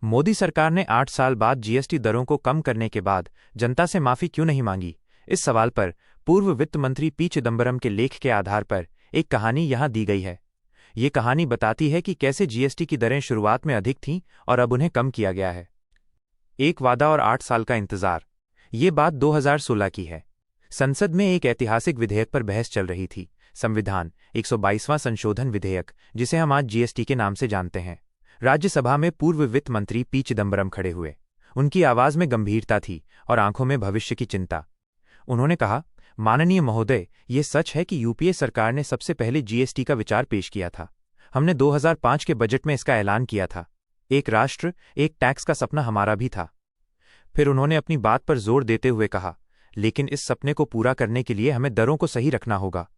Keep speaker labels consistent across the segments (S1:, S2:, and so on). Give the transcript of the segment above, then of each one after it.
S1: मोदी सरकार ने 8 साल बाद जीएसटी दरों को कम करने के बाद जनता से माफी क्यों नहीं मांगी? इस सवाल पर पूर्व वित्त मंत्री पी चिदंबरम के लेख के आधार पर एक कहानी यहां दी गई है। ये कहानी बताती है कि कैसे जीएसटी की दरें शुरुआत में अधिक थीं और अब उन्हें कम किया गया है। एक वादा और 8 साल का इंतजार। ये बात 2016 की है। संसद में एक ऐतिहासिक विधेयक पर बहस चल रही थी, संविधान 122वां संशोधन विधेयक, जिसे हम आज जीएसटी के नाम से जानते हैं। राज्यसभा में पूर्व वित्त मंत्री पी चिदंबरम खड़े हुए। उनकी आवाज में गंभीरता थी और आंखों में भविष्य की चिंता। उन्होंने कहा, माननीय महोदय, ये सच है कि यूपीए सरकार ने सबसे पहले जीएसटी का विचार पेश किया था। हमने 2005 के बजट में इसका ऐलान किया था। एक राष्ट्र एक टैक्स का सपना हमारा भी था। फिर उन्होंने अपनी बात पर जोर देते हुए कहा, लेकिन इस सपने को पूरा करने के लिए हमें दरों को सही रखना होगा।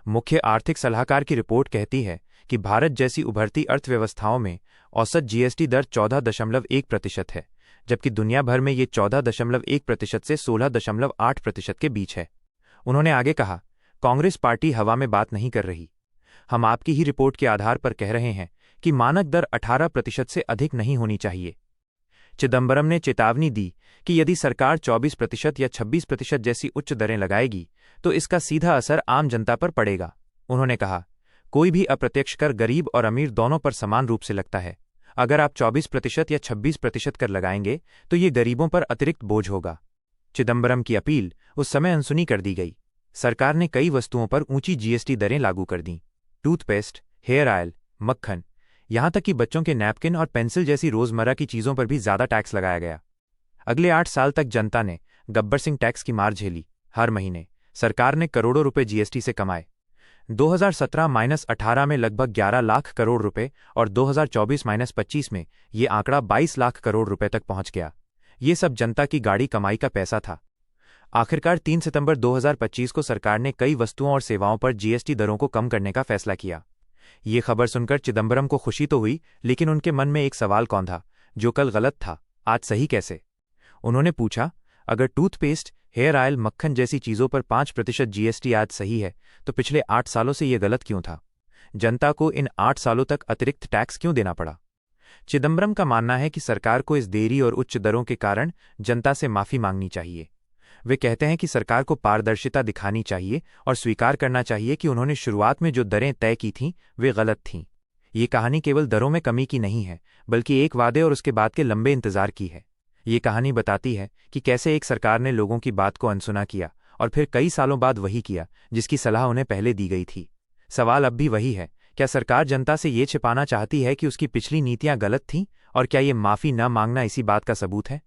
S1: मुख्य आर्थिक सलाहकार की रिपोर्ट कहती है कि भारत जैसी उभरती अर्थव्यवस्थाओं में औसत जीएसटी दर 14.1% है, जबकि दुनिया भर में ये 14.1% से 16.8% के बीच है। उन्होंने आगे कहा, कांग्रेस पार्टी हवा में बात नहीं कर रही। हम आपकी ही रिपोर्ट के आधार पर कह रहे हैं कि मानक दर 18% से अधिक नहीं होनी चाहिए। चिदंबरम ने चेतावनी दी कि यदि सरकार 24% या 26% जैसी उच्च दरें लगाएगी तो इसका सीधा असर आम जनता पर पड़ेगा। उन्होंने कहा, कोई भी अप्रत्यक्ष कर गरीब और अमीर दोनों पर समान रूप से लगता है। अगर आप 24% या 26% कर लगाएंगे तो ये गरीबों पर अतिरिक्त बोझ होगा। चिदंबरम की अपील उस समय अनसुनी कर दी गई। सरकार ने कई वस्तुओं पर ऊंची जीएसटी दरें लागू कर दीं। टूथपेस्ट, हेयर ऑयल, मक्खन, यहां तक कि बच्चों के नैपकिन और पेंसिल जैसी रोजमर्रा की चीजों पर भी ज्यादा टैक्स लगाया गया। अगले 8 साल तक जनता ने गब्बर सिंह टैक्स की मार झेली। हर महीने सरकार ने करोड़ों रुपए जीएसटी से कमाए। 2017-18 में लगभग 11 लाख करोड़ रुपए और 2024-25 में ये आंकड़ा 22 लाख करोड़ रुपए तक पहुंच गया। ये सब जनता की गाड़ी कमाई का पैसा था। आखिरकार 3 सितंबर 2025 को सरकार ने कई वस्तुओं और सेवाओं पर जीएसटी दरों को कम करने का फैसला किया। ये खबर सुनकर चिदंबरम को खुशी तो हुई, लेकिन उनके मन में एक सवाल कौंधा, जो कल गलत था, आज सही कैसे? उन्होंने पूछा, अगर टूथपेस्ट, हेयर ऑयल, मक्खन जैसी चीजों पर 5% जीएसटी आज सही है, तो पिछले 8 सालों से यह गलत क्यों था? जनता को इन 8 सालों तक अतिरिक्त टैक्स क्यों देना पड़ा? चिदंबरम का मानना है कि सरकार को इस देरी और उच्च दरों के कारण जनता से माफी मांगनी चाहिए। वे कहते हैं कि सरकार को पारदर्शिता दिखानी चाहिए और स्वीकार करना चाहिए कि उन्होंने शुरुआत में जो दरें तय की थीं वे गलत थीं। ये कहानी केवल दरों में कमी की नहीं है, बल्कि एक वादे और उसके बाद के लंबे इंतजार की है। ये कहानी बताती है कि कैसे एक सरकार ने लोगों की बात को अनसुना किया और फिर कई सालों बाद वही किया जिसकी सलाह उन्हें पहले दी गई थी। सवाल अब भी वही है, क्या सरकार जनता से ये छिपाना चाहती है कि उसकी पिछली नीतियां गलत थीं, और क्या ये माफी न मांगना इसी बात का सबूत है?